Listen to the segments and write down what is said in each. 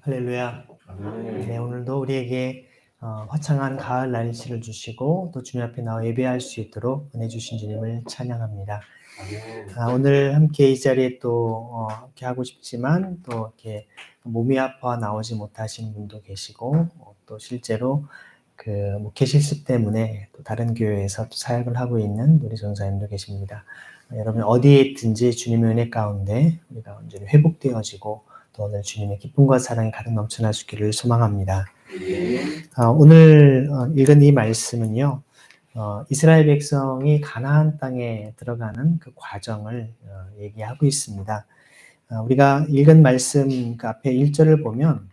할렐루야. 네, 오늘도 우리에게 화창한 가을 날씨를 주시고 또 주님 앞에 나와 예배할 수 있도록 은혜 주신 주님을 찬양합니다. 오늘 함께 이 자리에 또 함께 하고 싶지만 또 이렇게 몸이 아파 나오지 못하신 분도 계시고 또 실제로 그 목회 실습 때문에 또 다른 교회에서 또 사역을 하고 있는 우리 전사님도 계십니다. 여러분 어디에 있든지 주님의 은혜 가운데 우리가 온전히 회복되어지고 또 오늘 주님의 기쁨과 사랑이 가득 넘쳐날 수 있기를 소망합니다. 오늘 읽은 이 말씀은요, 이스라엘 백성이 가나안 땅에 들어가는 그 과정을 얘기하고 있습니다. 우리가 읽은 말씀 그 앞에 1절을 보면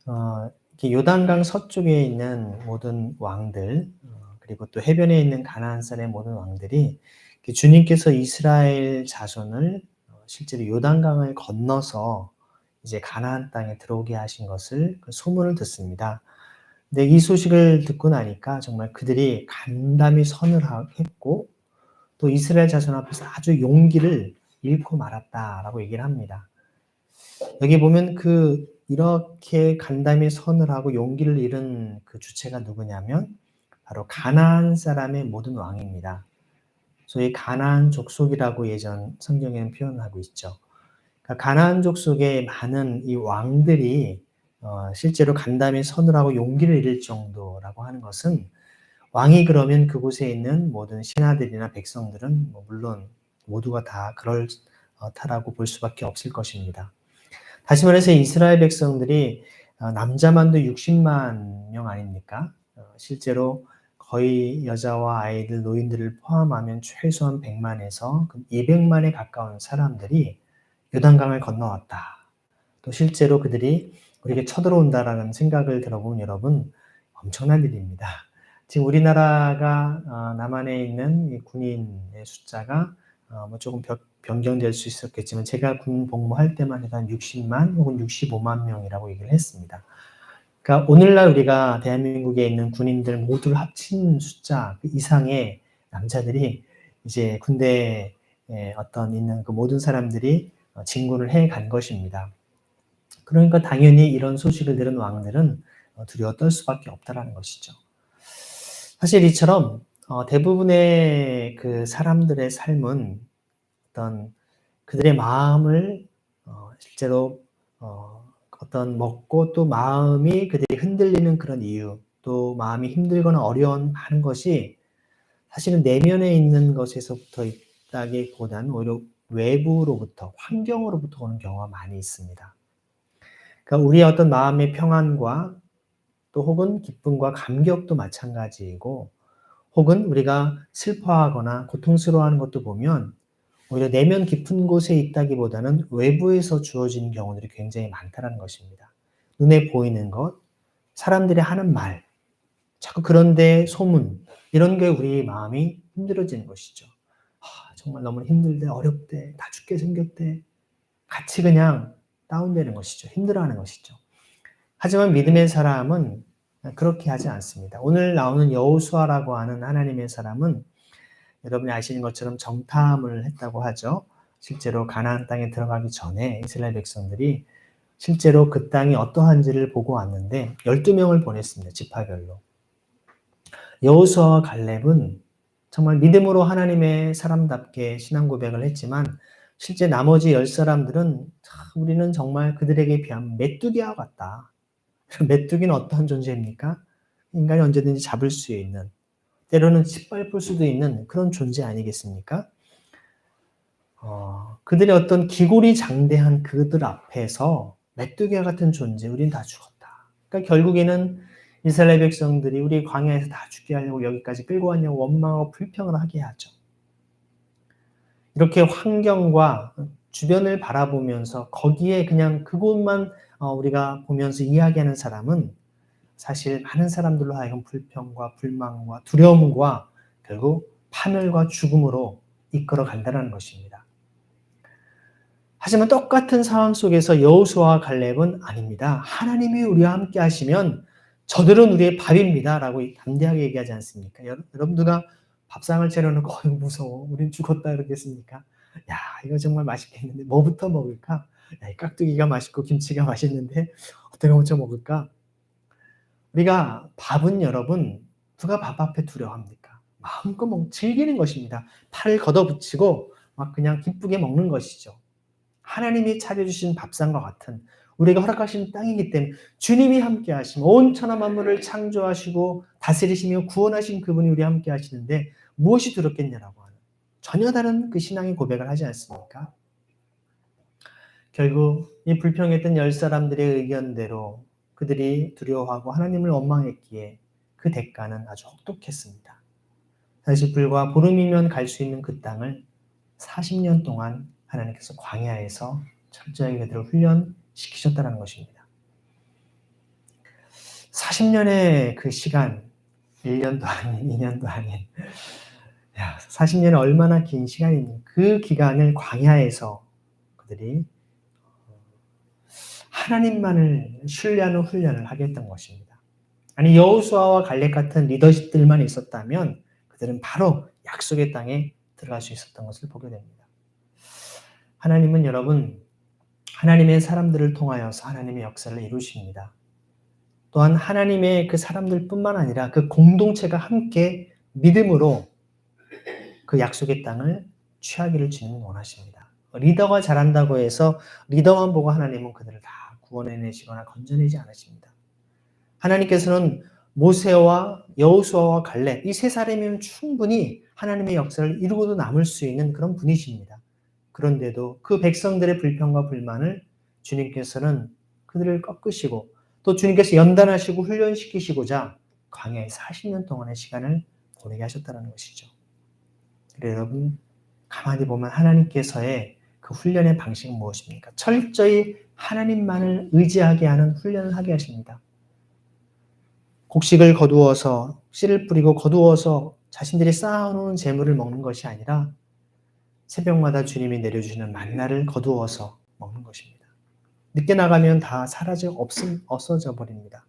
이렇게 요단강 서쪽에 있는 모든 왕들 그리고 또 해변에 있는 가나안 산의 모든 왕들이 주님께서 이스라엘 자손을 실제로 요단강을 건너서 이제 가나안 땅에 들어오게 하신 것을 그 소문을 듣습니다. 근데 이 소식을 듣고 나니까 정말 그들이 간담이 선을 했고 또 이스라엘 자손 앞에서 아주 용기를 잃고 말았다라고 얘기를 합니다. 여기 보면 이렇게 간담이 선을 하고 용기를 잃은 그 주체가 누구냐면 바로 가나안 사람의 모든 왕입니다. 소위 가나안 족속이라고 예전 성경에는 표현하고 있죠. 그러니까 가나안 족속의 많은 이 왕들이 실제로 간담이 선을 하고 용기를 잃을 정도라고 하는 것은 왕이 그러면 그곳에 있는 모든 신하들이나 백성들은 물론 모두가 다 그럴다라고 볼 수밖에 없을 것입니다. 다시 말해서 이스라엘 백성들이 남자만도 60만 명 아닙니까? 실제로 거의 여자와 아이들, 노인들을 포함하면 최소한 100만에서 200만에 가까운 사람들이 요단강을 건너왔다. 또 실제로 그들이 우리에게 쳐들어온다라는 생각을 들어보면 여러분 엄청난 일입니다. 지금 우리나라가 남한에 있는 이 군인의 숫자가 조금 변경될 수 있었겠지만 제가 군 복무할 때만 해도 한 60만 혹은 65만 명이라고 얘기를 했습니다. 그러니까 오늘날 우리가 대한민국에 있는 군인들 모두를 합친 숫자 이상의 남자들이 이제 군대에 있는 그 모든 사람들이 진군을 해 간 것입니다. 그러니까 당연히 이런 소식을 들은 왕들은 두려워 떨 수밖에 없다라는 것이죠. 사실 이처럼 대부분의 그 사람들의 삶은 어떤 그들의 마음을 실제로 어떤 먹고 또 마음이 그들이 흔들리는 그런 이유, 또 마음이 힘들거나 어려운 많은 것이 사실은 내면에 있는 것에서부터 있다기보다는 오히려 외부로부터, 환경으로부터 오는 경우가 많이 있습니다. 그러니까 우리의 어떤 마음의 평안과 또 혹은 기쁨과 감격도 마찬가지이고 혹은 우리가 슬퍼하거나 고통스러워하는 것도 보면 오히려 내면 깊은 곳에 있다기보다는 외부에서 주어지는 경우들이 굉장히 많다는 것입니다. 눈에 보이는 것, 사람들이 하는 말, 자꾸 그런데 소문, 이런 게 우리 마음이 힘들어지는 것이죠. 정말 너무 힘들대, 어렵대, 다 죽게 생겼대. 같이 그냥 다운되는 것이죠. 힘들어하는 것이죠. 하지만 믿음의 사람은 그렇게 하지 않습니다. 오늘 나오는 여호수아라고 하는 하나님의 사람은 여러분이 아시는 것처럼 정탐을 했다고 하죠. 실제로 가나안 땅에 들어가기 전에 이스라엘 백성들이 실제로 그 땅이 어떠한지를 보고 왔는데 12명을 보냈습니다. 지파별로. 여호수아와 갈렙은 정말 믿음으로 하나님의 사람답게 신앙 고백을 했지만 실제 나머지 10사람들은 우리는 정말 그들에게 비하면 메뚜기와 같다. 메뚜기는 어떠한 존재입니까? 인간이 언제든지 잡을 수 있는, 때로는 짓밟을 수도 있는 그런 존재 아니겠습니까? 그들의 어떤 기골이 장대한 그들 앞에서 메뚜기와 같은 존재, 우린 다 죽었다. 그러니까 결국에는 이스라엘 백성들이 우리 광야에서 다 죽게 하려고 여기까지 끌고 왔냐고 원망하고 불평을 하게 하죠. 이렇게 환경과 주변을 바라보면서 거기에 그냥 그곳만 우리가 보면서 이야기하는 사람은 사실 많은 사람들로 하여금 불평과 불만과 두려움과 결국 파멸과 죽음으로 이끌어 간다는 것입니다. 하지만 똑같은 상황 속에서 여호수아와 갈렙은 아닙니다. 하나님이 우리와 함께 하시면 저들은 우리의 밥입니다. 라고 담대하게 얘기하지 않습니까? 여러분 누가 밥상을 차려놓고 무서워. 우린 죽었다 그러겠습니까? 야, 이거 정말 맛있겠는데 뭐부터 먹을까? 야, 이 깍두기가 맛있고 김치가 맛있는데 어떤 거 먼저 먹을까? 우리가 밥은 여러분 누가 밥 앞에 두려워합니까? 마음껏 즐기는 것입니다. 팔을 걷어붙이고 막 그냥 기쁘게 먹는 것이죠. 하나님이 차려주신 밥상과 같은 우리가 허락하신 땅이기 때문에 주님이 함께 하시면 온 천하 만물을 창조하시고 다스리시며 구원하신 그분이 우리 함께 하시는데 무엇이 두렵겠냐라고 하는 전혀 다른 그 신앙의 고백을 하지 않습니까? 결국 이 불평했던 10사람들의 의견대로 그들이 두려워하고 하나님을 원망했기에 그 대가는 아주 혹독했습니다. 사실 불과 보름이면 갈 수 있는 그 땅을 40년 동안 하나님께서 광야에서 철저하게 그들을 훈련시키셨다는 것입니다. 40년의 그 시간, 1년도 아닌 2년도 아닌 40년은 얼마나 긴 시간입니까? 그 기간을 광야에서 그들이 하나님만을 신뢰하는 훈련을 하게 했던 것입니다. 아니 여호수아와 갈렙 같은 리더십들만 있었다면 그들은 바로 약속의 땅에 들어갈 수 있었던 것을 보게 됩니다. 하나님은 여러분 하나님의 사람들을 통하여서 하나님의 역사를 이루십니다. 또한 하나님의 그 사람들뿐만 아니라 그 공동체가 함께 믿음으로 그 약속의 땅을 취하기를 주님은 원하십니다. 리더가 잘한다고 해서 리더만 보고 하나님은 그들을 다 구원해내시거나 건져내지 않으십니다. 하나님께서는 모세와 여호수아와 갈렙 이 세 사람이면 충분히 하나님의 역사를 이루고도 남을 수 있는 그런 분이십니다. 그런데도 그 백성들의 불평과 불만을 주님께서는 그들을 꺾으시고 또 주님께서 연단하시고 훈련시키시고자 광야에 40년 동안의 시간을 보내게 하셨다는 것이죠. 그래서 여러분 가만히 보면 하나님께서의 그 훈련의 방식은 무엇입니까? 철저히 하나님만을 의지하게 하는 훈련을 하게 하십니다. 곡식을 거두어서 씨를 뿌리고 거두어서 자신들이 쌓아놓은 재물을 먹는 것이 아니라 새벽마다 주님이 내려주시는 만나를 거두어서 먹는 것입니다. 늦게 나가면 다 없어져 버립니다.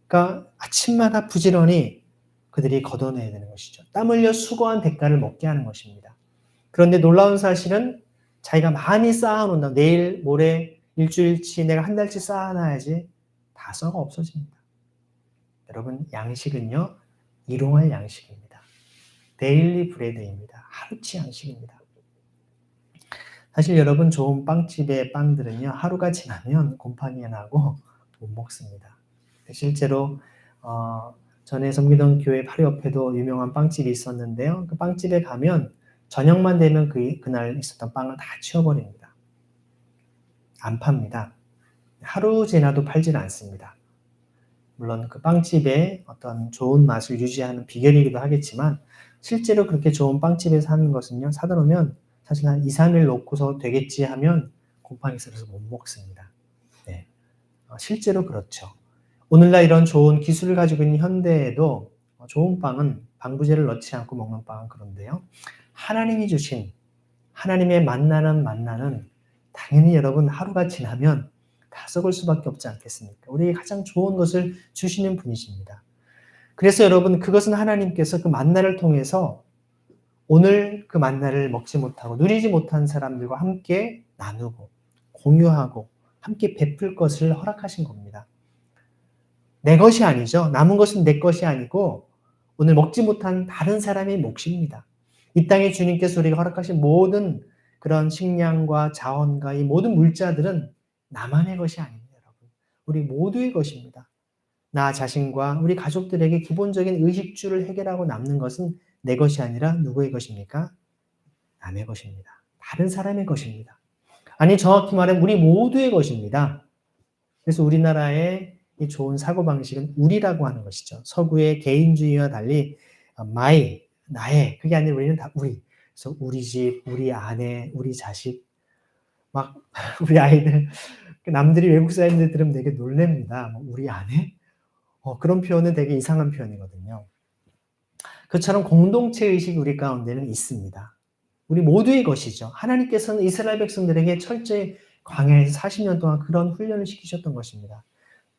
그러니까 아침마다 부지런히 그들이 걷어내야 되는 것이죠. 땀 흘려 수고한 대가를 먹게 하는 것입니다. 그런데 놀라운 사실은 자기가 많이 쌓아놓는다. 내일, 모레, 일주일치, 내가 한 달치 쌓아놔야지 다 썩어 없어집니다. 여러분 양식은요. 일용할 양식입니다. 데일리 브레드입니다. 하루치 양식입니다. 사실 여러분 좋은 빵집의 빵들은요. 하루가 지나면 곰팡이가 나고 못 먹습니다. 실제로 전에 섬기던 교회 바로 옆에도 유명한 빵집이 있었는데요. 그 빵집에 가면 저녁만 되면 그날 있었던 빵을 다 치워버립니다. 안 팝니다. 하루 지나도 팔지는 않습니다. 물론 그 빵집의 어떤 좋은 맛을 유지하는 비결이기도 하겠지만 실제로 그렇게 좋은 빵집에 사는 것은요. 사다 놓으면 사실 한 2, 3일 놓고서 되겠지 하면 곰팡이 슬어서 못 먹습니다. 네. 실제로 그렇죠. 오늘날 이런 좋은 기술을 가지고 있는 현대에도 좋은 빵은 방부제를 넣지 않고 먹는 빵은 그런데요. 하나님이 주신 하나님의 만나는 당연히 여러분 하루가 지나면 다 썩을 수밖에 없지 않겠습니까? 우리에게 가장 좋은 것을 주시는 분이십니다. 그래서 여러분 그것은 하나님께서 그 만나를 통해서 오늘 그 만나를 먹지 못하고 누리지 못한 사람들과 함께 나누고 공유하고 함께 베풀 것을 허락하신 겁니다. 내 것이 아니죠. 남은 것은 내 것이 아니고 오늘 먹지 못한 다른 사람의 몫입니다. 이 땅에 주님께서 우리가 허락하신 모든 그런 식량과 자원과 이 모든 물자들은 나만의 것이 아닙니다, 여러분. 우리 모두의 것입니다. 나 자신과 우리 가족들에게 기본적인 의식주를 해결하고 남는 것은 내 것이 아니라 누구의 것입니까? 남의 것입니다. 다른 사람의 것입니다. 아니 정확히 말하면 우리 모두의 것입니다. 그래서 우리나라의 이 좋은 사고방식은 우리라고 하는 것이죠. 서구의 개인주의와 달리 my, 나의 그게 아니라 우리는 다 우리. 그래서 우리 집, 우리 아내, 우리 자식 막 우리 아이들 남들이 외국 사람들 들으면 되게 놀랍니다. 우리 아내? 그런 표현은 되게 이상한 표현이거든요. 그처럼 공동체 의식이 우리 가운데는 있습니다. 우리 모두의 것이죠. 하나님께서는 이스라엘 백성들에게 철저히 광야에서 40년 동안 그런 훈련을 시키셨던 것입니다.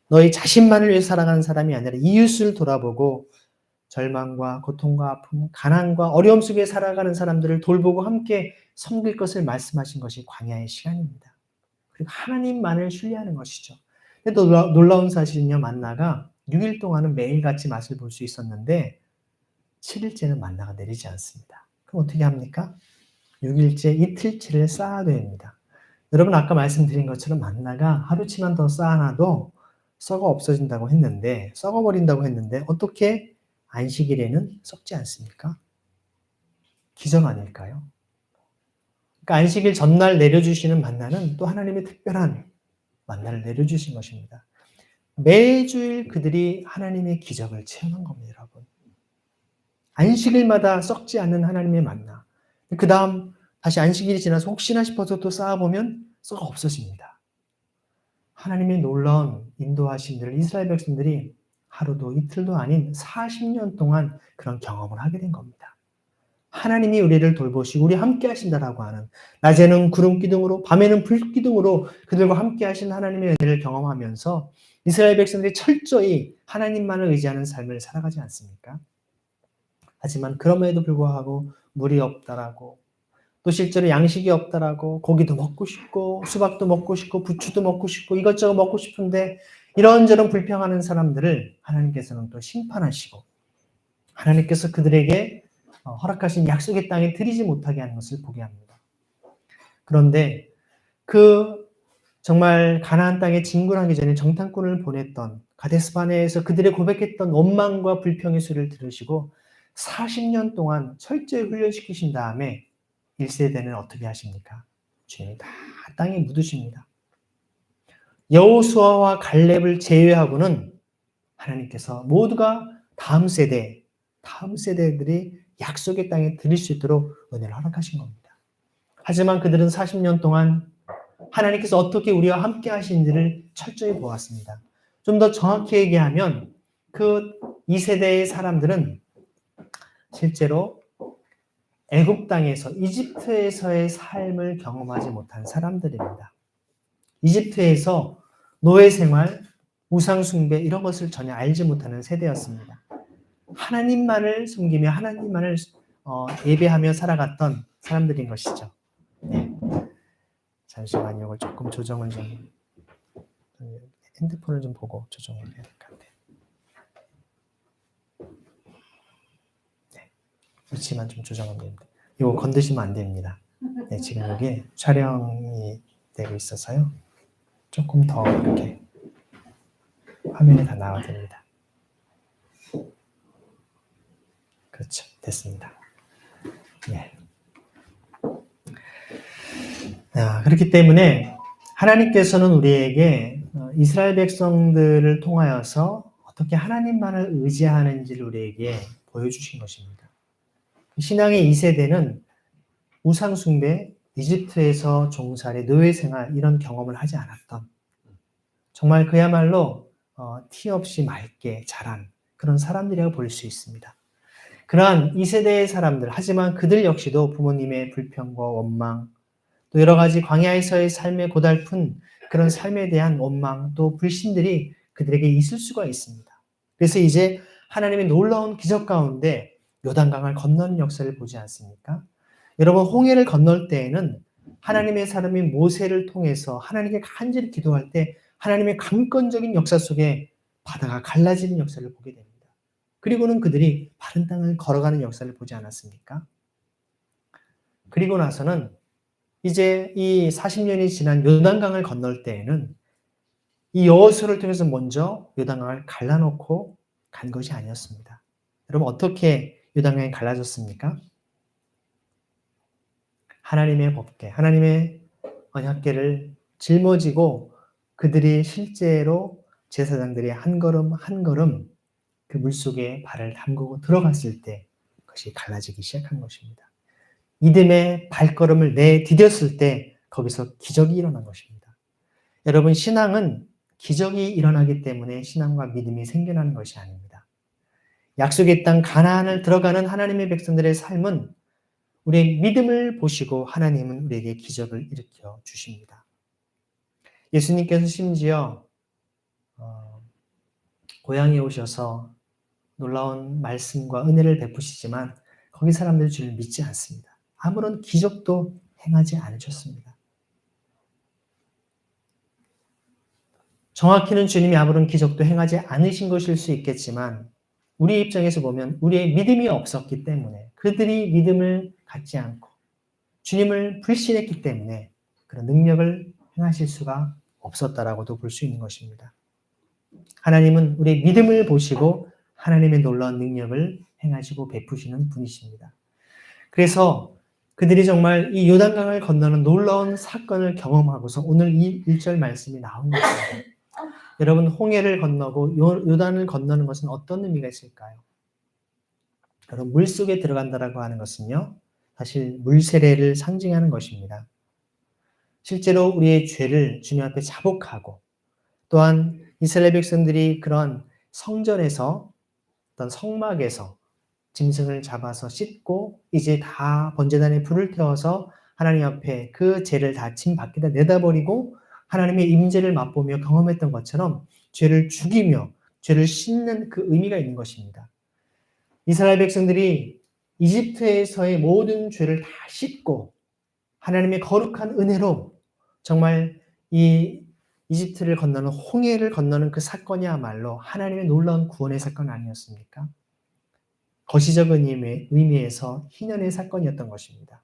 너희 자신만을 위해 살아가는 사람이 아니라 이웃을 돌아보고 절망과 고통과 아픔, 가난과 어려움 속에 살아가는 사람들을 돌보고 함께 섬길 것을 말씀하신 것이 광야의 시간입니다. 그리고 하나님만을 신뢰하는 것이죠. 근데 또 놀라운 사실은요, 만나가 6일 동안은 매일같이 맛을 볼 수 있었는데 7일째는 만나가 내리지 않습니다. 그럼 어떻게 합니까? 6일째 이틀치를 쌓아야 됩니다. 여러분 아까 말씀드린 것처럼 만나가 하루치만 더 쌓아놔도 썩어버린다고 했는데 어떻게 안식일에는 썩지 않습니까? 기적 아닐까요? 그러니까 안식일 전날 내려주시는 만나는 또 하나님의 특별한 만나를 내려주신 것입니다. 매주일 그들이 하나님의 기적을 체험한 겁니다, 여러분. 안식일마다 썩지 않는 하나님의 만나. 그 다음 다시 안식일이 지나서 혹시나 싶어서 또 쌓아보면 썩어 없어집니다. 하나님의 놀라운 인도하심들을 이스라엘 백성들이 하루도 이틀도 아닌 40년 동안 그런 경험을 하게 된 겁니다. 하나님이 우리를 돌보시고 우리 함께 하신다라고 하는, 낮에는 구름 기둥으로 밤에는 불 기둥으로 그들과 함께 하신 하나님의 은혜를 경험하면서 이스라엘 백성들이 철저히 하나님만을 의지하는 삶을 살아가지 않습니까? 하지만 그럼에도 불구하고 물이 없다라고, 또 실제로 양식이 없다라고, 고기도 먹고 싶고 수박도 먹고 싶고 부추도 먹고 싶고 이것저것 먹고 싶은데 이런저런 불평하는 사람들을 하나님께서는 또 심판하시고 하나님께서 그들에게 허락하신 약속의 땅에 들이지 못하게 하는 것을 보게 합니다. 그런데 그 정말 가나안 땅에 진군하기 전에 정탐꾼을 보냈던 가데스바네에서 그들의 고백했던 원망과 불평의 소리를 들으시고 40년 동안 철저히 훈련시키신 다음에 1세대는 어떻게 하십니까? 주님이 다 땅에 묻으십니다. 여호수아와 갈렙을 제외하고는 하나님께서 모두가 다음 세대들이 약속의 땅에 들일 수 있도록 은혜를 허락하신 겁니다. 하지만 그들은 40년 동안 하나님께서 어떻게 우리와 함께 하시는지를 철저히 보았습니다. 좀 더 정확히 얘기하면 그 2세대의 사람들은 실제로 애굽 땅에서 이집트에서의 삶을 경험하지 못한 사람들입니다. 이집트에서 노예 생활, 우상 숭배 이런 것을 전혀 알지 못하는 세대였습니다. 하나님만을 숨기며 하나님만을 예배하며 살아갔던 사람들인 것이죠. 네. 잠시만요. 이걸 조금 조정을 좀 핸드폰을 좀 보고 조정을 해야 될 것 같아요. 네. 위치만 좀 조정하면 됩니다. 이거 건드시면 안 됩니다. 네, 지금 여기 촬영이 되고 있어서요. 조금 더 이렇게 화면에 다 나와야 됩니다. 그렇죠. 됐습니다. 예. 그렇기 때문에 하나님께서는 우리에게 이스라엘 백성들을 통하여서 어떻게 하나님만을 의지하는지를 우리에게 보여주신 것입니다. 신앙의 2세대는 우상숭배, 이집트에서 종살이, 노예생활 이런 경험을 하지 않았던 정말 그야말로 티 없이 맑게 자란 그런 사람들이라고 볼 수 있습니다. 그러한 2세대의 사람들, 하지만 그들 역시도 부모님의 불평과 원망, 또 여러 가지 광야에서의 삶의 고달픈 그런 삶에 대한 원망, 또 불신들이 그들에게 있을 수가 있습니다. 그래서 이제 하나님의 놀라운 기적 가운데 요단강을 건너는 역사를 보지 않습니까? 여러분, 홍해를 건널 때에는 하나님의 사람이 모세를 통해서 하나님께 간절히 기도할 때 하나님의 강권적인 역사 속에 바다가 갈라지는 역사를 보게 됩니다. 그리고는 그들이 바른 땅을 걸어가는 역사를 보지 않았습니까? 그리고 나서는 이제 이 40년이 지난 요단강을 건널 때에는 이 여호수아를 통해서 먼저 요단강을 갈라놓고 간 것이 아니었습니다. 여러분, 어떻게 요단강이 갈라졌습니까? 하나님의 법궤, 하나님의 언약궤를 짊어지고 그들이 실제로 제사장들이 한 걸음 한 걸음 그 물속에 발을 담그고 들어갔을 때 그것이 갈라지기 시작한 것입니다. 믿음의 발걸음을 내디뎠을 때 거기서 기적이 일어난 것입니다. 여러분, 신앙은 기적이 일어나기 때문에 신앙과 믿음이 생겨나는 것이 아닙니다. 약속의 땅 가나안을 들어가는 하나님의 백성들의 삶은 우리의 믿음을 보시고 하나님은 우리에게 기적을 일으켜 주십니다. 예수님께서 심지어 고향에 오셔서 놀라운 말씀과 은혜를 베푸시지만 거기 사람들이 주를 믿지 않습니다. 아무런 기적도 행하지 않으셨습니다. 정확히는 주님이 아무런 기적도 행하지 않으신 것일 수 있겠지만 우리 입장에서 보면 우리의 믿음이 없었기 때문에 그들이 믿음을 갖지 않고 주님을 불신했기 때문에 그런 능력을 행하실 수가 없었다라고도 볼 수 있는 것입니다. 하나님은 우리의 믿음을 보시고 하나님의 놀라운 능력을 행하시고 베푸시는 분이십니다. 그래서 그들이 정말 이 요단강을 건너는 놀라운 사건을 경험하고서 오늘 이 1절 말씀이 나온 것입니다. 여러분, 홍해를 건너고 요단을 건너는 것은 어떤 의미가 있을까요? 여러분, 물속에 들어간다라고 하는 것은요, 사실 물세례를 상징하는 것입니다. 실제로 우리의 죄를 주님 앞에 자복하고 또한 이스라엘 백성들이 그런 성전에서 어떤 성막에서 짐승을 잡아서 씻고 이제 다 번제단에 불을 태워서 하나님 앞에 그 죄를 다 짐 밖에다 내다버리고 하나님의 임재를 맛보며 경험했던 것처럼 죄를 죽이며 죄를 씻는 그 의미가 있는 것입니다. 이스라엘 백성들이 이집트에서의 모든 죄를 다 씻고 하나님의 거룩한 은혜로 정말 이 이집트를 건너는 홍해를 건너는 그 사건이야말로 하나님의 놀라운 구원의 사건 아니었습니까? 거시적인 의미에서 희년의 사건이었던 것입니다.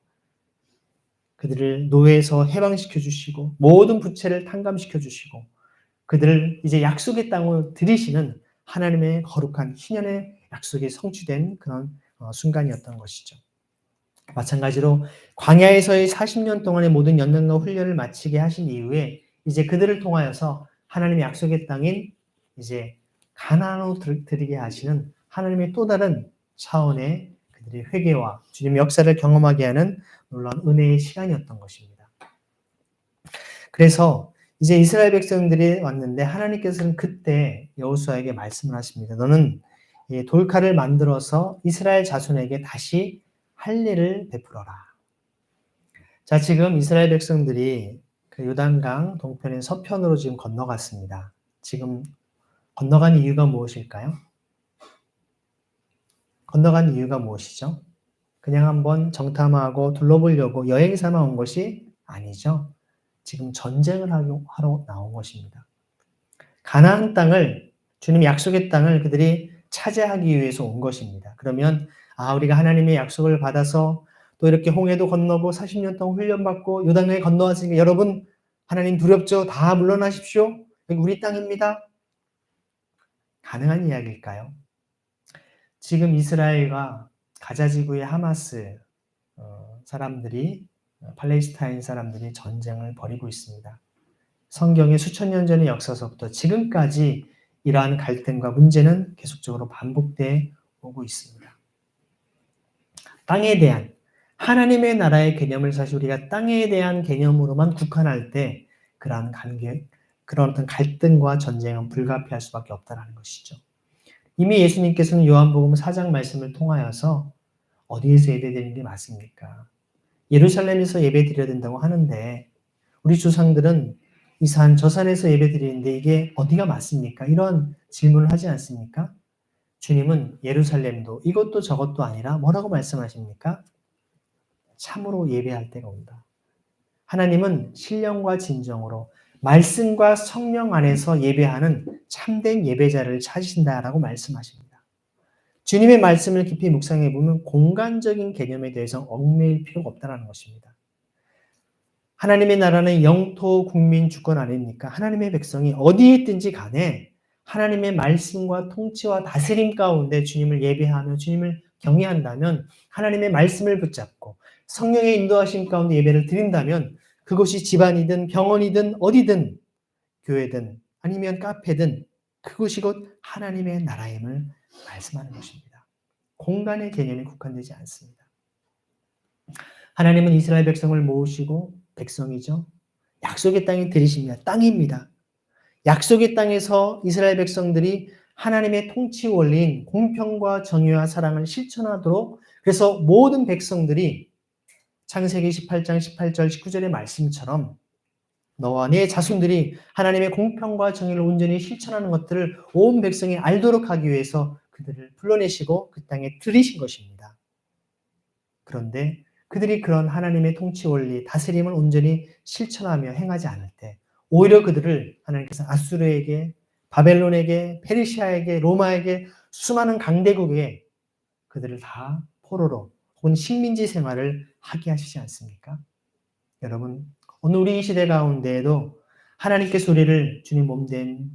그들을 노예에서 해방시켜 주시고 모든 부채를 탕감시켜 주시고 그들을 이제 약속의 땅으로 들이시는 하나님의 거룩한 희년의 약속이 성취된 그런 순간이었던 것이죠. 마찬가지로 광야에서의 40년 동안의 모든 연단과 훈련을 마치게 하신 이후에 이제 그들을 통하여서 하나님의 약속의 땅인 이제 가나안으로 들이게 하시는 하나님의 또 다른 차원의 그들의 회개와 주님의 역사를 경험하게 하는 놀라운 은혜의 시간이었던 것입니다. 그래서 이제 이스라엘 백성들이 왔는데 하나님께서는 그때 여호수아에게 말씀을 하십니다. 너는 돌칼을 만들어서 이스라엘 자손에게 다시 할례를 베풀어라. 자, 지금 이스라엘 백성들이 그 요단강 동편의 서편으로 지금 건너갔습니다. 지금 건너간 이유가 무엇일까요? 건너간 이유가 무엇이죠? 그냥 한번 정탐하고 둘러보려고 여행 삼아 온 것이 아니죠. 지금 전쟁을 하러 나온 것입니다. 가나안 땅을, 주님 약속의 땅을 그들이 차지하기 위해서 온 것입니다. 그러면 우리가 하나님의 약속을 받아서 또 이렇게 홍해도 건너고 40년 동안 훈련받고 요단강에 건너왔으니까 여러분 하나님 두렵죠? 다 물러나십시오. 여기 우리 땅입니다. 가능한 이야기일까요? 지금 이스라엘과 가자 지구의 하마스 사람들이 팔레스타인 사람들이 전쟁을 벌이고 있습니다. 성경의 수천 년 전의 역사서부터 지금까지 이러한 갈등과 문제는 계속적으로 반복되어 오고 있습니다. 땅에 대한 하나님의 나라의 개념을 사실 우리가 땅에 대한 개념으로만 국한할 때 그러한 그런 어떤 갈등과 전쟁은 불가피할 수밖에 없다는 것이죠. 이미 예수님께서는 요한복음 4장 말씀을 통하여서 어디에서 예배드리는 게 맞습니까? 예루살렘에서 예배드려야 된다고 하는데 우리 조상들은 이 산, 저 산에서 예배드리는데 이게 어디가 맞습니까? 이런 질문을 하지 않습니까? 주님은 예루살렘도 이것도 저것도 아니라 뭐라고 말씀하십니까? 참으로 예배할 때가 온다. 하나님은 신령과 진정으로 말씀과 성령 안에서 예배하는 참된 예배자를 찾으신다라고 말씀하십니다. 주님의 말씀을 깊이 묵상해 보면 공간적인 개념에 대해서 얽매일 필요가 없다는 것입니다. 하나님의 나라는 영토, 국민, 주권 아닙니까? 하나님의 백성이 어디에 있든지 간에 하나님의 말씀과 통치와 다스림 가운데 주님을 예배하며 주님을 경외한다면 하나님의 말씀을 붙잡고 성령의 인도하심 가운데 예배를 드린다면 그것이 집안이든 병원이든 어디든 교회든 아니면 카페든 그것이 곧 하나님의 나라임을 말씀하는 것입니다. 공간의 개념이 국한되지 않습니다. 하나님은 이스라엘 백성을 모으시고 백성이죠. 약속의 땅에 들이십니다. 땅입니다. 약속의 땅에서 이스라엘 백성들이 하나님의 통치 원리인 공평과 정의와 사랑을 실천하도록 그래서 모든 백성들이 창세기 18장 18절 19절의 말씀처럼 너와 네 자손들이 하나님의 공평과 정의를 온전히 실천하는 것들을 온 백성이 알도록 하기 위해서 그들을 불러내시고 그 땅에 들이신 것입니다. 그런데 그들이 그런 하나님의 통치 원리, 다스림을 온전히 실천하며 행하지 않을 때 오히려 그들을 하나님께서 아수르에게, 바벨론에게, 페르시아에게, 로마에게, 수많은 강대국에 그들을 다 포로로 혹은 식민지 생활을 하게 하시지 않습니까? 여러분, 오늘 우리 이 시대 가운데에도 하나님께서 우리를 주님 몸된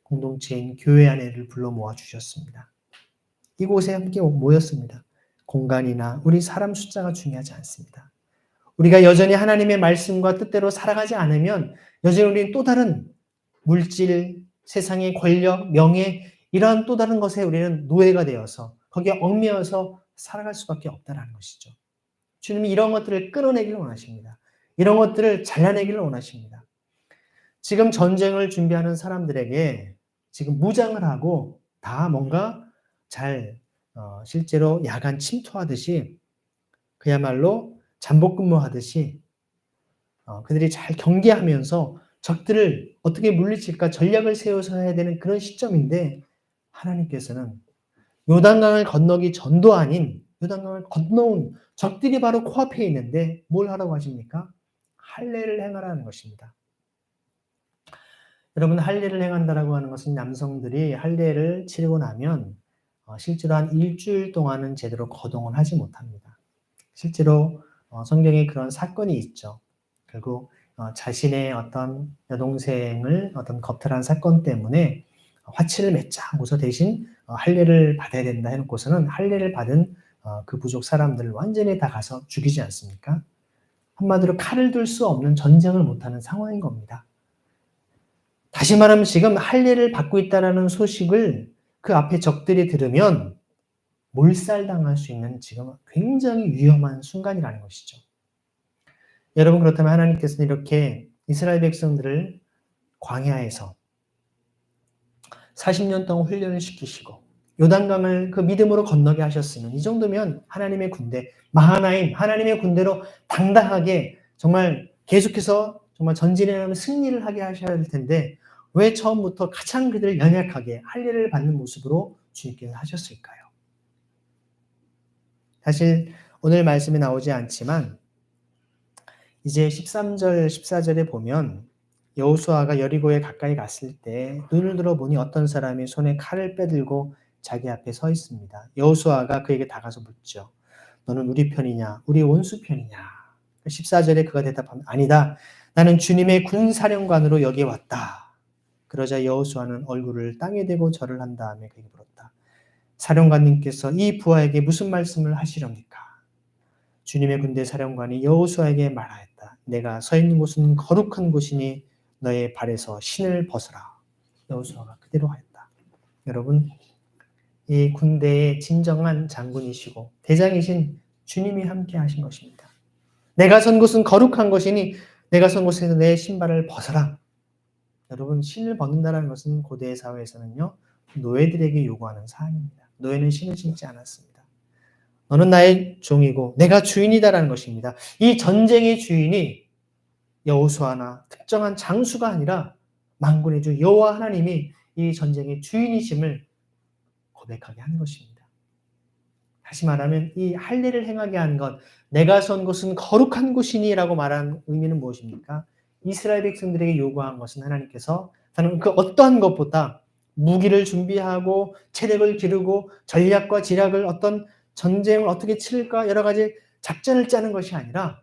공동체인 교회 안에를 불러 모아 주셨습니다. 이곳에 함께 모였습니다. 공간이나 우리 사람 숫자가 중요하지 않습니다. 우리가 여전히 하나님의 말씀과 뜻대로 살아가지 않으면 여전히 우리는 또 다른 물질, 세상의 권력, 명예 이러한 또 다른 것에 우리는 노예가 되어서 거기에 얽매여서 살아갈 수밖에 없다는 것이죠. 주님이 이런 것들을 끊어내기를 원하십니다. 이런 것들을 잘라내기를 원하십니다. 지금 전쟁을 준비하는 사람들에게 지금 무장을 하고 다 뭔가 잘 실제로 야간 침투하듯이 그야말로 잠복근무하듯이 그들이 잘 경계하면서 적들을 어떻게 물리칠까 전략을 세워서 해야 되는 그런 시점인데 하나님께서는 요단강을 건너기 전도 아닌 요단강을 건너온 적들이 바로 코앞에 있는데 뭘 하라고 하십니까? 할례를 행하라는 것입니다. 여러분 할례를 행한다라고 하는 것은 남성들이 할례를 치르고 나면 실제로 한 일주일 동안은 제대로 거동을 하지 못합니다. 실제로 성경에 그런 사건이 있죠. 결국 자신의 어떤 여동생을 어떤 겁탈한 사건 때문에 화치를 맺자 하고서 대신 할례를 받아야 된다 해놓고서는 할례를 받은 그 부족 사람들을 완전히 다 가서 죽이지 않습니까? 한마디로 칼을 들 수 없는 전쟁을 못하는 상황인 겁니다. 다시 말하면 지금 할례를 받고 있다는 소식을 그 앞에 적들이 들으면 몰살당할 수 있는 지금 굉장히 위험한 순간이라는 것이죠. 여러분 그렇다면 하나님께서는 이렇게 이스라엘 백성들을 광야에서 40년 동안 훈련을 시키시고 요단강을 그 믿음으로 건너게 하셨으면 이 정도면 하나님의 군대, 마하나임 하나님의 군대로 당당하게 정말 계속해서 정말 전진하면 승리를 하게 하셔야 할 텐데 왜 처음부터 가장 그들을 연약하게 할례를 받는 모습으로 주님께서 하셨을까요? 사실 오늘 말씀에 나오지 않지만 이제 13절, 14절에 보면 여호수아가 여리고에 가까이 갔을 때 눈을 들어보니 어떤 사람이 손에 칼을 빼들고 자기 앞에 서 있습니다. 여호수아가 그에게 다가서 묻죠. 너는 우리 편이냐? 우리 원수 편이냐? 14절에 그가 대답하면 아니다. 나는 주님의 군사령관으로 여기에 왔다. 그러자 여호수아는 얼굴을 땅에 대고 절을 한 다음에 그에게 물었다. 사령관님께서 이 부하에게 무슨 말씀을 하시렵니까? 주님의 군대 사령관이 여호수아에게 말하였다. 내가 서 있는 곳은 거룩한 곳이니 너의 발에서 신을 벗어라. 여호수아가 그대로 하였다. 여러분, 이 군대의 진정한 장군이시고 대장이신 주님이 함께 하신 것입니다. 내가 선 곳은 거룩한 것이니 내가 선 곳에서 내 신발을 벗어라. 여러분, 신을 벗는다는 것은 고대 사회에서는요, 노예들에게 요구하는 사항입니다. 노예는 신을 신지 않았습니다. 너는 나의 종이고 내가 주인이다라는 것입니다. 이 전쟁의 주인이 여호수아나 특정한 장수가 아니라 만군의 주 여호와 하나님이 이 전쟁의 주인이심을 고백하게 한 것입니다. 다시 말하면 이 할례를 행하게 한 것, 내가 선 곳은 거룩한 곳이니라고 말한 의미는 무엇입니까? 이스라엘 백성들에게 요구한 것은 하나님께서 다른 그 어떠한 것보다 무기를 준비하고 체력을 기르고 전략과 지략을 어떤 전쟁을 어떻게 치를까 여러 가지 작전을 짜는 것이 아니라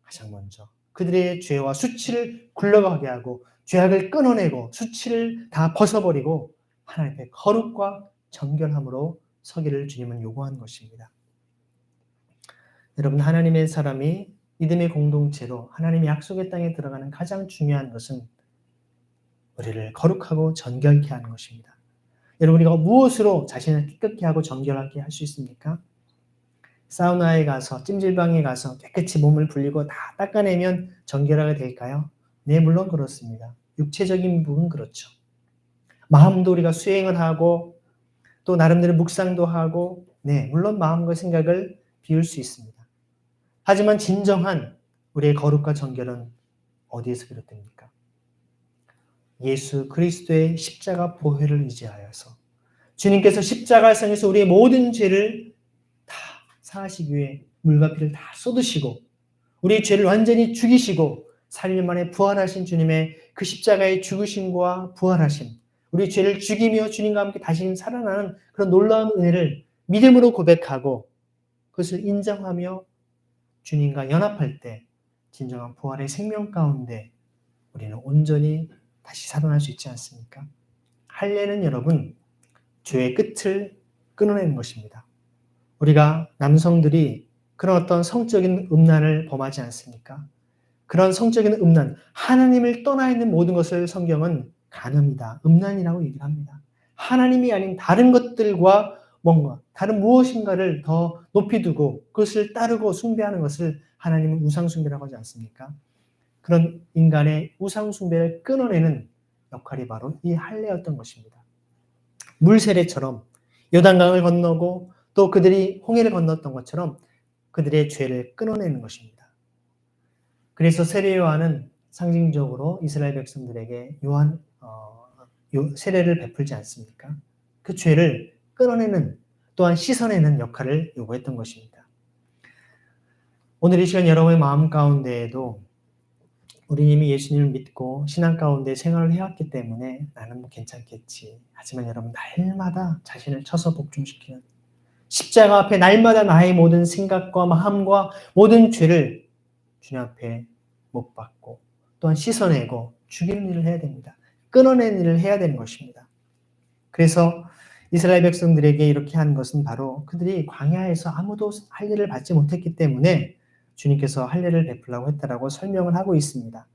가장 먼저 그들의 죄와 수치를 굴러가게 하고 죄악을 끊어내고 수치를 다 벗어버리고 하나님의 거룩과 정결함으로 서기를 주님은 요구한 것입니다. 여러분 하나님의 사람이 믿음의 공동체로 하나님의 약속의 땅에 들어가는 가장 중요한 것은 우리를 거룩하고 정결케 하는 것입니다. 여러분 우리가 무엇으로 자신을 깨끗게 하고 정결하게 할 수 있습니까? 사우나에 가서 찜질방에 가서 깨끗이 몸을 불리고 다 닦아내면 정결하게 될까요? 네, 물론 그렇습니다. 육체적인 부분은 그렇죠. 마음도 우리가 수행을 하고 또 나름대로 묵상도 하고 네, 물론 마음과 생각을 비울 수 있습니다. 하지만 진정한 우리의 거룩과 정결은 어디에서 비롯됩니까? 예수 그리스도의 십자가 보혈을 의지하여서 주님께서 십자가상에서 우리의 모든 죄를 다 사하시기 위해 물과 피를 다 쏟으시고 우리의 죄를 완전히 죽이시고 3일 만에 부활하신 주님의 그 십자가의 죽으심과 부활하심, 우리 죄를 죽이며 주님과 함께 다시 살아나는 그런 놀라운 은혜를 믿음으로 고백하고 그것을 인정하며 주님과 연합할 때 진정한 부활의 생명 가운데 우리는 온전히 다시 살아날 수 있지 않습니까? 할례는 여러분, 죄의 끝을 끊어내는 것입니다. 우리가 남성들이 그런 어떤 성적인 음란을 범하지 않습니까? 그런 성적인 음란, 하나님을 떠나 있는 모든 것을 성경은 간음이다, 음란이라고 얘기를 합니다. 하나님이 아닌 다른 것들과 뭔가 다른 무엇인가를 더 높이 두고 그것을 따르고 숭배하는 것을 하나님은 우상 숭배라고 하지 않습니까? 그런 인간의 우상 숭배를 끊어내는 역할이 바로 이 할례였던 것입니다. 물세례처럼 요단강을 건너고 또 그들이 홍해를 건넜던 것처럼 그들의 죄를 끊어내는 것입니다. 그래서 세례 요한은 상징적으로 이스라엘 백성들에게 세례를 베풀지 않습니까? 그 죄를 끊어내는 또한 씻어내는 역할을 요구했던 것입니다. 오늘 이 시간 여러분의 마음 가운데에도 우리 이미 예수님을 믿고 신앙 가운데 생활을 해왔기 때문에 나는 뭐 괜찮겠지. 하지만 여러분 날마다 자신을 쳐서 복종시키는 십자가 앞에 날마다 나의 모든 생각과 마음과 모든 죄를 주님 앞에 못 박고 또한 씻어내고 죽이는 일을 해야 됩니다. 끊어내는 일을 해야 되는 것입니다. 그래서 이스라엘 백성들에게 이렇게 한 것은 바로 그들이 광야에서 아무도 할례를 받지 못했기 때문에 주님께서 할례를 베풀라고 했다라고 설명을 하고 있습니다.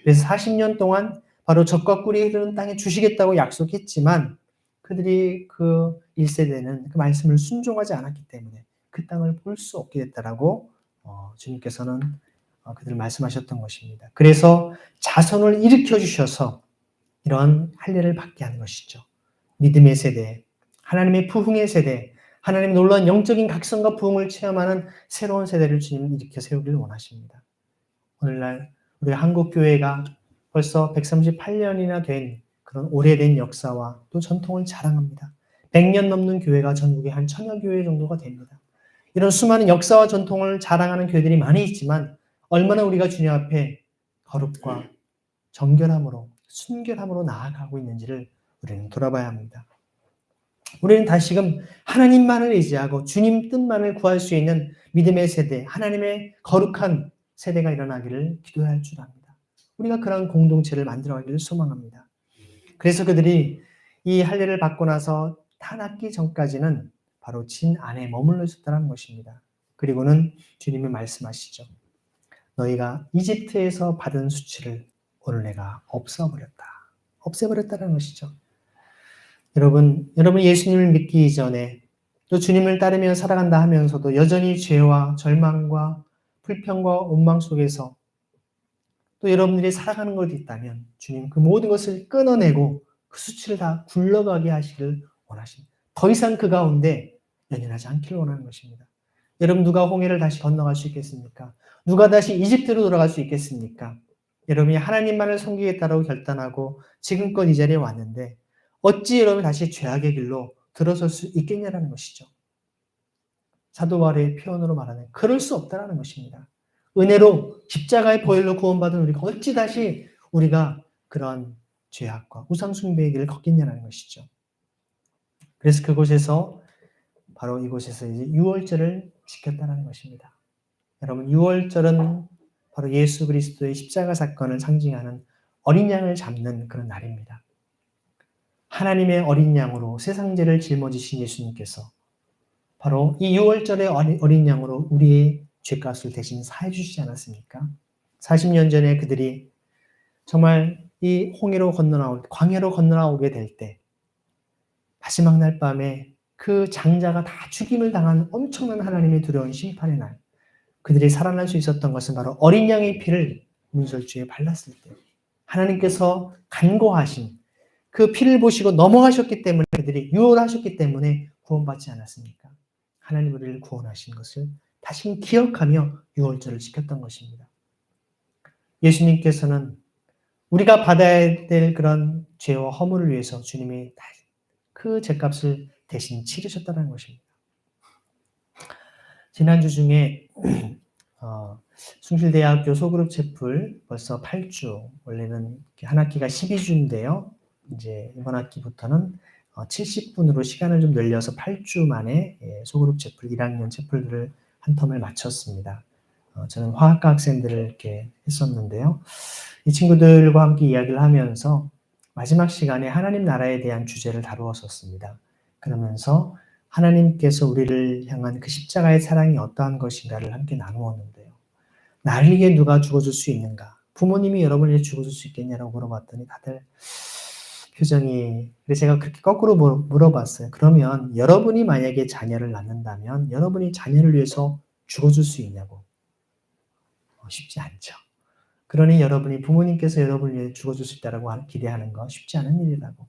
그래서 40년 동안 바로 젖과 꿀이 흐르는 땅에 주시겠다고 약속했지만 그들이 그 1세대는 그 말씀을 순종하지 않았기 때문에 그 땅을 볼 수 없게 됐다라고 주님께서는 그들을 말씀하셨던 것입니다. 그래서 자손을 일으켜 주셔서 이런 할례를 받게 하는 것이죠. 믿음의 세대, 하나님의 부흥의 세대, 하나님의 놀라운 영적인 각성과 부흥을 체험하는 새로운 세대를 주님 일으켜 세우기를 원하십니다. 오늘날 우리 한국교회가 벌써 138년이나 된 그런 오래된 역사와 또 전통을 자랑합니다. 100년 넘는 교회가 전국에 한 1000여 교회 정도가 됩니다. 이런 수많은 역사와 전통을 자랑하는 교회들이 많이 있지만 얼마나 우리가 주님 앞에 거룩과 정결함으로 순결함으로 나아가고 있는지를 우리는 돌아봐야 합니다. 우리는 다시금 하나님만을 의지하고 주님 뜻만을 구할 수 있는 믿음의 세대, 하나님의 거룩한 세대가 일어나기를 기도할 줄 압니다. 우리가 그런 공동체를 만들어가기를 소망합니다. 그래서 그들이 이 할례를 받고 나서 타낫기 전까지는 바로 진 안에 머물러 있었다는 것입니다. 그리고는 주님이 말씀하시죠. 너희가 이집트에서 받은 수치를 오늘 내가 없애버렸다는 것이죠. 여러분 예수님을 믿기 이전에 또 주님을 따르며 살아간다 하면서도 여전히 죄와 절망과 불평과 원망 속에서 또 여러분들이 살아가는 것이 있다면 주님 그 모든 것을 끊어내고 그 수치를 다 굴러가게 하시길 원하십니다. 더 이상 그 가운데 연연하지 않기를 원하는 것입니다. 여러분 누가 홍해를 다시 건너갈 수 있겠습니까? 누가 다시 이집트로 돌아갈 수 있겠습니까? 여러분이 하나님만을 섬기겠다고 결단하고 지금껏 이 자리에 왔는데 어찌 여러분이 다시 죄악의 길로 들어설 수 있겠냐라는 것이죠. 사도 바울의 표현으로 말하는 그럴 수 없다라는 것입니다. 은혜로 십자가의 보혈로 구원받은 우리가 어찌 다시 우리가 그런 죄악과 우상 숭배의 길을 걷겠냐라는 것이죠. 그래서 그곳에서 바로 이곳에서 이제 유월절을 지켰다는 것입니다. 여러분 유월절은 바로 예수 그리스도의 십자가 사건을 상징하는 어린 양을 잡는 그런 날입니다. 하나님의 어린 양으로 세상 죄를 짊어지신 예수님께서 바로 이 유월절의 어린 양으로 우리의 죄값을 대신 사해 주시지 않았습니까? 40년 전에 그들이 정말 이 광야로 건너나오게 될 때 마지막 날 밤에 그 장자가 다 죽임을 당한 엄청난 하나님의 두려운 심판의 날 그들이 살아날 수 있었던 것은 바로 어린 양의 피를 문설주에 발랐을 때 하나님께서 간구하신 그 피를 보시고 넘어가셨기 때문에 그들이 유월하셨기 때문에 구원받지 않았습니까? 하나님 우리를 구원하신 것을 다시 기억하며 유월절을 지켰던 것입니다. 예수님께서는 우리가 받아야 될 그런 죄와 허물을 위해서 주님이 그 죄값을 대신 치르셨다는 것입니다. 지난주 중에 숭실대학교 소그룹 채플 벌써 8주, 원래는 한 학기가 12주인데요. 이제 이번 학기부터는 70분으로 시간을 좀 늘려서 8주 만에 소그룹 채플 1학년 채플들을 한 텀을 마쳤습니다. 저는 화학과 학생들을 이렇게 했었는데요. 이 친구들과 함께 이야기를 하면서 마지막 시간에 하나님 나라에 대한 주제를 다루었었습니다. 그러면서 하나님께서 우리를 향한 그 십자가의 사랑이 어떠한 것인가를 함께 나누었는데요. 나를 위해 누가 죽어줄 수 있는가? 부모님이 여러분을 위해 죽어줄 수 있겠냐라고 물어봤더니 다들 표정이, 그래서 제가 그렇게 거꾸로 물어봤어요. 그러면 여러분이 만약에 자녀를 낳는다면 여러분이 자녀를 위해서 죽어줄 수 있냐고. 쉽지 않죠. 그러니 여러분이 부모님께서 여러분을 위해 죽어줄 수 있다고 기대하는 거 쉽지 않은 일이라고.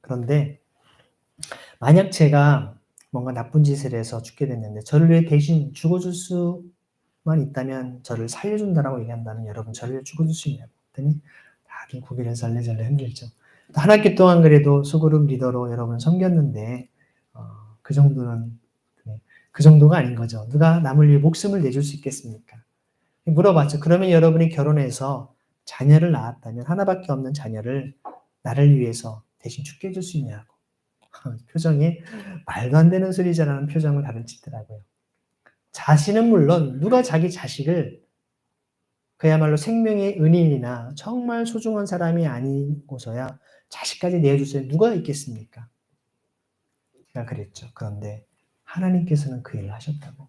그런데 만약 제가 뭔가 나쁜 짓을 해서 죽게 됐는데 저를 위해 대신 죽어줄 수만 있다면 저를 살려준다라고 얘기한다면 여러분 저를 위해 죽어줄 수 있냐고 했더니 다들 고개를 절레절레 흔들죠. 한 학기 동안 그래도 소그룹 리더로 여러분 섬겼는데 그 정도는 그 정도가 아닌 거죠. 누가 남을 위해 목숨을 내줄 수 있겠습니까? 물어봤죠. 그러면 여러분이 결혼해서 자녀를 낳았다면 하나밖에 없는 자녀를 나를 위해서 대신 죽게 해줄 수 있냐고. 표정이 말도 안 되는 소리잖아는 표정을 다들 짓더라고요. 자신은 물론 누가 자기 자식을 그야말로 생명의 은인이나 정말 소중한 사람이 아니고서야 자식까지 내어줄 누가 있겠습니까? 제가 그랬죠. 그런데 하나님께서는 그 일을 하셨다고.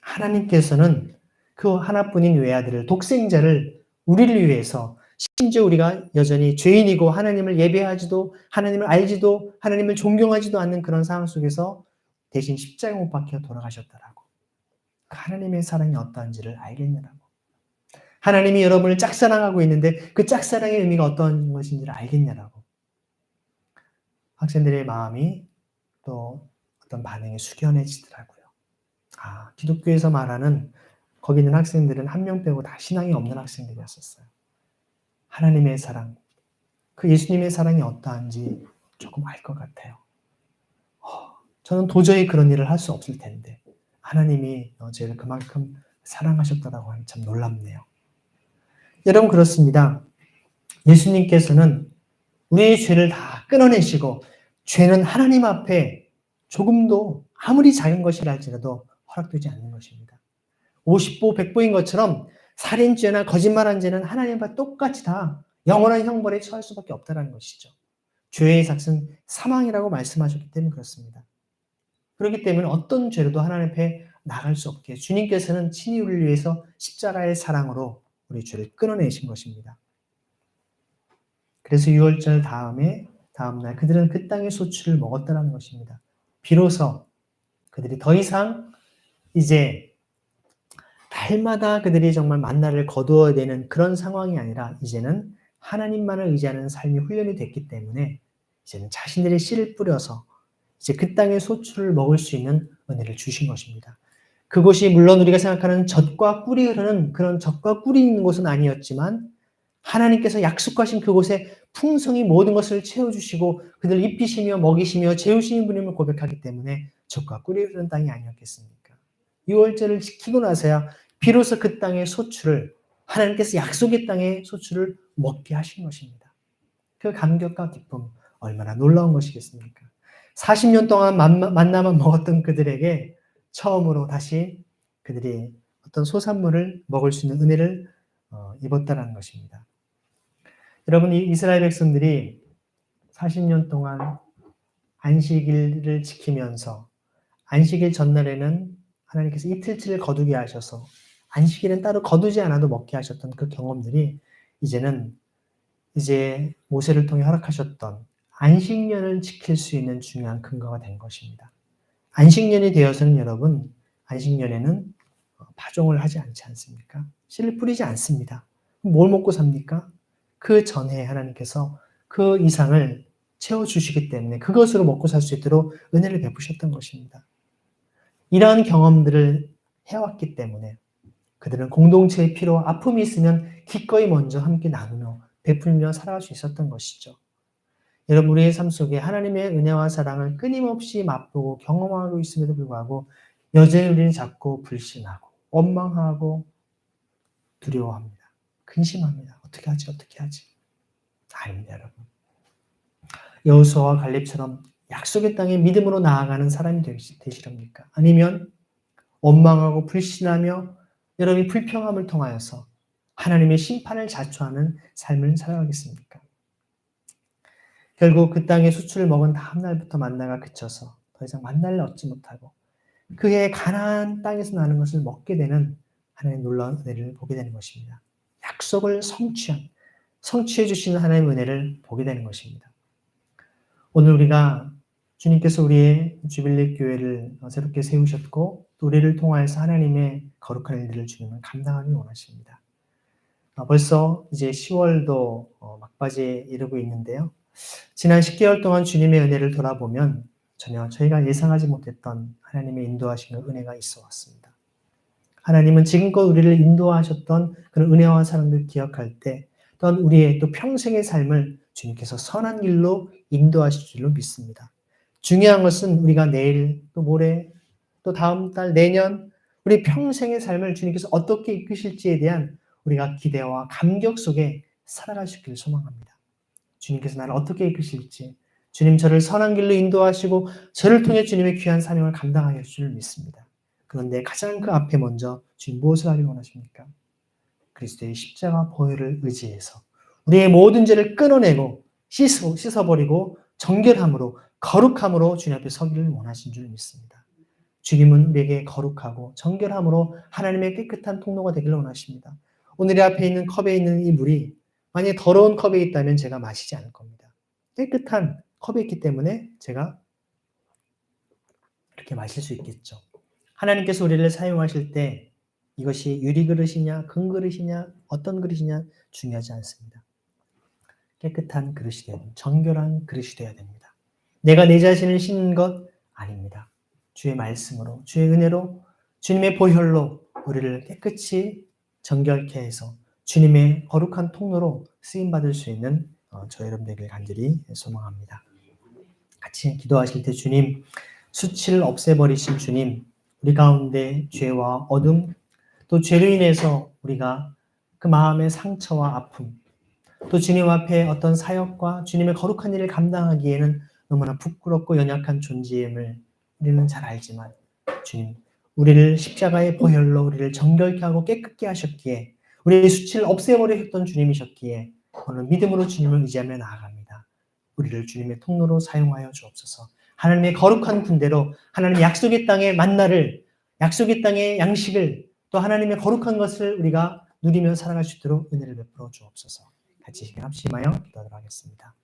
하나님께서는 그 하나뿐인 외아들을, 독생자를 우리를 위해서, 심지어 우리가 여전히 죄인이고 하나님을 예배하지도, 하나님을 알지도, 하나님을 존경하지도 않는 그런 상황 속에서 대신 십자가 못 박혀 돌아가셨다라고. 하나님의 사랑이 어떠한지를 알겠냐라고. 하나님이 여러분을 짝사랑하고 있는데 그 짝사랑의 의미가 어떤 것인지를 알겠냐라고. 학생들의 마음이 또 어떤 반응이 숙연해지더라고요. 기독교에서 말하는 거기 있는 학생들은 한 명 빼고 다 신앙이 없는 학생들이었었어요. 하나님의 사랑, 그 예수님의 사랑이 어떠한지 조금 알 것 같아요. 저는 도저히 그런 일을 할 수 없을 텐데 하나님이 저를 그만큼 사랑하셨다라고 하니 참 놀랍네요. 여러분 그렇습니다. 예수님께서는 우리의 죄를 다 끊어내시고 죄는 하나님 앞에 조금도 아무리 작은 것이라 할지라도 허락되지 않는 것입니다. 50보 100보인 것처럼 살인죄나 거짓말한 죄는 하나님 앞에 똑같이 다 영원한 형벌에 처할 수밖에 없다는 것이죠. 죄의 삭은 사망이라고 말씀하셨기 때문에 그렇습니다. 그렇기 때문에 어떤 죄로도 하나님 앞에 나갈 수 없게 주님께서는 친히 우리를 위해서 십자가의 사랑으로 우리 죄를 끊어내신 것입니다. 그래서 6월절 다음날 그들은 그 땅의 소출을 먹었다는 것입니다. 비로소 그들이 더 이상 이제 달마다 그들이 정말 만나를 거두어야 되는 그런 상황이 아니라 이제는 하나님만을 의지하는 삶이 훈련이 됐기 때문에 이제는 자신들의 씨를 뿌려서 이제 그 땅의 소출을 먹을 수 있는 은혜를 주신 것입니다. 그곳이 물론 우리가 생각하는 젖과 꿀이 흐르는 그런 젖과 꿀이 있는 곳은 아니었지만 하나님께서 약속하신 그곳에 풍성히 모든 것을 채워주시고 그들을 입히시며 먹이시며 재우시는 분임을 고백하기 때문에 젖과 꿀이 흐르는 땅이 아니었겠습니까? 6월절을 지키고 나서야 비로소 그 땅의 소출을 하나님께서 약속의 땅의 소출을 먹게 하신 것입니다. 그 감격과 기쁨 얼마나 놀라운 것이겠습니까? 40년 동안 만나만 먹었던 그들에게 처음으로 다시 그들이 어떤 소산물을 먹을 수 있는 은혜를 입었다는 것입니다. 여러분, 이스라엘 백성들이 40년 동안 안식일을 지키면서 안식일 전날에는 하나님께서 이틀치를 거두게 하셔서 안식일은 따로 거두지 않아도 먹게 하셨던 그 경험들이 이제는 이제 모세를 통해 허락하셨던 안식년을 지킬 수 있는 중요한 근거가 된 것입니다. 안식년이 되어서는 여러분, 안식년에는 파종을 하지 않지 않습니까? 씨를 뿌리지 않습니다. 뭘 먹고 삽니까? 그 전에 하나님께서 그 이상을 채워주시기 때문에 그것으로 먹고 살 수 있도록 은혜를 베푸셨던 것입니다. 이러한 경험들을 해왔기 때문에 그들은 공동체의 피로 아픔이 있으면 기꺼이 먼저 함께 나누며 베풀며 살아갈 수 있었던 것이죠. 여러분, 우리의 삶 속에 하나님의 은혜와 사랑을 끊임없이 맛보고 경험하고 있음에도 불구하고 여전히 우리는 자꾸 불신하고 원망하고 두려워합니다. 근심합니다. 어떻게 하지? 어떻게 하지? 아닙니다, 여러분. 여호수아와 갈렙처럼 약속의 땅에 믿음으로 나아가는 사람이 되시렵니까? 아니면 원망하고 불신하며 여러분이 불평함을 통하여서 하나님의 심판을 자초하는 삶을 살아가겠습니까? 결국 그 땅의 수출을 먹은 다음 날부터 만나가 그쳐서 더 이상 만나를 얻지 못하고 그의 가나안 땅에서 나는 것을 먹게 되는 하나님의 놀라운 은혜를 보게 되는 것입니다. 약속을 성취해 주시는 하나님의 은혜를 보게 되는 것입니다. 오늘 우리가 주님께서 우리의 주빌리 교회를 새롭게 세우셨고 또 우리를 통하여서 하나님의 거룩한 일들을 주님은 감당하기 원하십니다. 벌써 이제 10월도 막바지에 이르고 있는데요. 지난 10개월 동안 주님의 은혜를 돌아보면 전혀 저희가 예상하지 못했던 하나님의 인도하시는 은혜가 있어 왔습니다. 하나님은 지금껏 우리를 인도하셨던 그런 은혜와 사랑을 기억할 때 또한 우리의 또 평생의 삶을 주님께서 선한 길로 인도하실 줄로 믿습니다. 중요한 것은 우리가 내일 또 모레 또 다음 달 내년 우리 평생의 삶을 주님께서 어떻게 이끄실지에 대한 우리가 기대와 감격 속에 살아가시길 소망합니다. 주님께서 나를 어떻게 이끄실지 주님 저를 선한 길로 인도하시고 저를 통해 주님의 귀한 사명을 감당하게 할 줄 믿습니다. 그런데 가장 그 앞에 먼저 주님 무엇을 하기 원하십니까? 그리스도의 십자가 보혈을 의지해서 우리의 모든 죄를 끊어내고 씻어버리고 정결함으로 거룩함으로 주님 앞에 서기를 원하신 줄 믿습니다. 주님은 우리에게 거룩하고 정결함으로 하나님의 깨끗한 통로가 되기를 원하십니다. 오늘 이 앞에 있는 컵에 있는 이 물이 만약에 더러운 컵에 있다면 제가 마시지 않을 겁니다. 깨끗한 컵에 있기 때문에 제가 이렇게 마실 수 있겠죠. 하나님께서 우리를 사용하실 때 이것이 유리 그릇이냐 금 그릇이냐 어떤 그릇이냐 중요하지 않습니다. 깨끗한 그릇이 되어야 됩니다. 정결한 그릇이 되어야 됩니다. 내가 내 자신을 씻는 것 아닙니다. 주의 말씀으로 주의 은혜로 주님의 보혈로 우리를 깨끗이 정결케 해서 주님의 거룩한 통로로 쓰임받을 수 있는 저 여러분들에게 간절히 소망합니다. 같이 기도하실 때 주님 수치를 없애버리신 주님 우리 가운데 죄와 어둠 또 죄로 인해서 우리가 그 마음의 상처와 아픔 또 주님 앞에 어떤 사역과 주님의 거룩한 일을 감당하기에는 너무나 부끄럽고 연약한 존재임을 우리는 잘 알지만 주님 우리를 십자가의 보혈로 우리를 정결케 하고 깨끗게 하셨기에 우리의 수치를 없애버려 했던 주님이셨기에 오늘 믿음으로 주님을 의지하며 나아갑니다. 우리를 주님의 통로로 사용하여 주옵소서. 하나님의 거룩한 군대로 하나님의 약속의 땅의 만나를 약속의 땅의 양식을 또 하나님의 거룩한 것을 우리가 누리며 살아갈 수 있도록 은혜를 베풀어 주옵소서. 같이 합심하여 기도하도록 하겠습니다.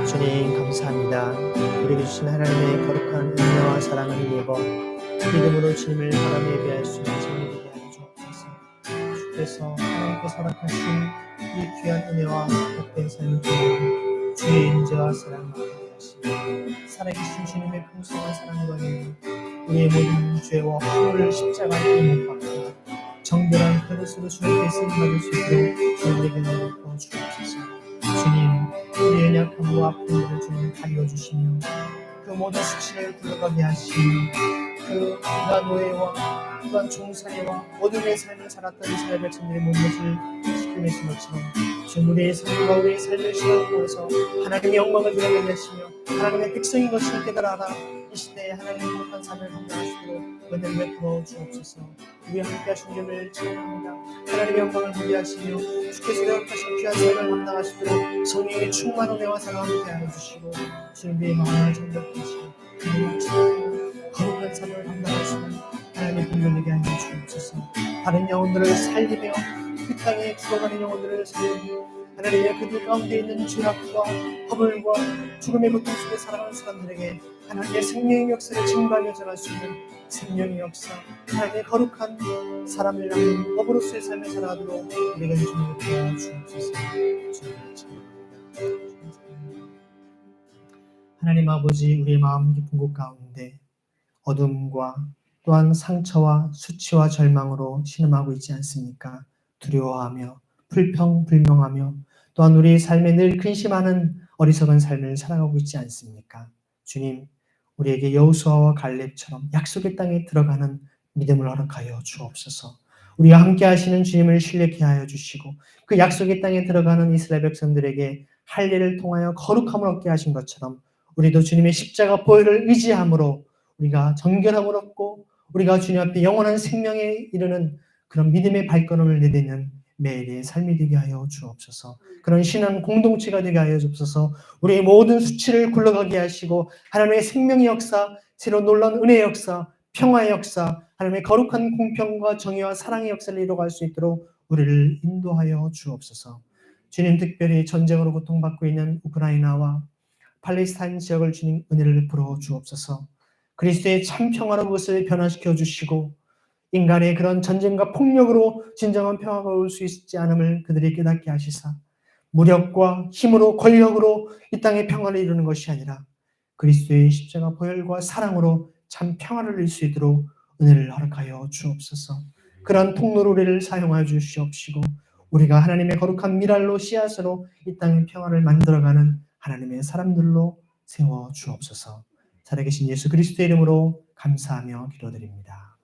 주님 감사합니다. 우리에게 주신 하나님의 거룩한 은혜와 사랑을 입어 믿음으로 주님을 바라며 예배할 수 있는 삶이 되게 하여 주옵소서. 주께서 하나님께서 허락하신 이 귀한 은혜와 복된 삶을 통해 주의 인재와 사랑을 함께하시고 살아계신 주님의 풍성한 사랑과 은혜 우리의 모든 죄와 허물을 십자가에 못 박고 정결한 그릇으로 주님께 쓰임받을 수 있도록 저희에게 내려놓고 주옵소서. 주님 우리의 연약함과 아픔들을 주님 가려주시며 그 모든 수치를 굴러가게 하시며 그 그가 노예와 그가 종살이와 어둠의 삶을 살았던 이스라엘 백성들의 모든 것을 지켜내신 것처럼 지금 우리의 삶과 우리의 삶을 시험하면서 하나님의 영광을 드러내게 하시며 하나님의 백성인 것을 깨달아라. 이 시대에 하나님의 거룩한 삶을 감당하시도록 은혜를 베풀어 주옵소서. 우리와 함께 하신 주님을 찬양합니다. 하나님의 영광을 보게 하시며 주께서 허락하신 귀한 삶을 감당하시도록 성령의 충만한 은혜와 사랑을 함께 하여 주시고 주님의 마음을 정결케 하시고 거룩한 삶을 감당하시는 하나님의 분별되게 하여 주옵소서. 다른 영혼들을 살리며 그 땅에 죽어가는 영혼들을 살리며 하나님의 그들 가운데 있는 죄악과 허물과 죽음의 고통 속에 살아가는 사람들에게 하나님의 생명의 역사를 증거하며 전할 수 있는 생명의 역사, 하나님의 거룩한 사람을 향한 법으로서의 삶을 살아가도록 우리가 주님을 도와주옵소서. 하나님 아버지, 우리의 마음 깊은 곳 가운데 어둠과 또한 상처와 수치와 절망으로 신음하고 있지 않습니까? 두려워하며 불평불명하며 또한 우리 삶에 늘 근심하는 어리석은 삶을 살아가고 있지 않습니까? 주님, 우리에게 여호수아와 갈렙처럼 약속의 땅에 들어가는 믿음을 허락하여 주옵소서. 우리와 함께 하시는 주님을 신뢰케 하여 주시고 그 약속의 땅에 들어가는 이스라엘 백성들에게 할례를 통하여 거룩함을 얻게 하신 것처럼 우리도 주님의 십자가 보혈을 의지함으로 우리가 정결함을 얻고 우리가 주님 앞에 영원한 생명에 이르는 그런 믿음의 발걸음을 내딛는 매일의 삶이 되게 하여 주옵소서. 그런 신앙 공동체가 되게 하여 주옵소서. 우리의 모든 수치를 굴러가게 하시고 하나님의 생명의 역사, 새로 놀라운 은혜의 역사, 평화의 역사, 하나님의 거룩한 공평과 정의와 사랑의 역사를 이루어갈 수 있도록 우리를 인도하여 주옵소서. 주님, 특별히 전쟁으로 고통받고 있는 우크라이나와 팔레스타인 지역을 주님 은혜를 베풀어 주옵소서. 그리스도의 참 평화로 그것을 변화시켜 주시고 인간의 그런 전쟁과 폭력으로 진정한 평화가 올 수 있지 않음을 그들이 깨닫게 하시사 무력과 힘으로 권력으로 이 땅의 평화를 이루는 것이 아니라 그리스도의 십자가 보혈과 사랑으로 참 평화를 이룰 수 있도록 은혜를 허락하여 주옵소서. 그러한 통로로 우리를 사용하여 주시옵시고 우리가 하나님의 거룩한 미랄로 씨앗으로 이 땅의 평화를 만들어가는 하나님의 사람들로 세워 주옵소서. 살아계신 예수 그리스도의 이름으로 감사하며 기도드립니다.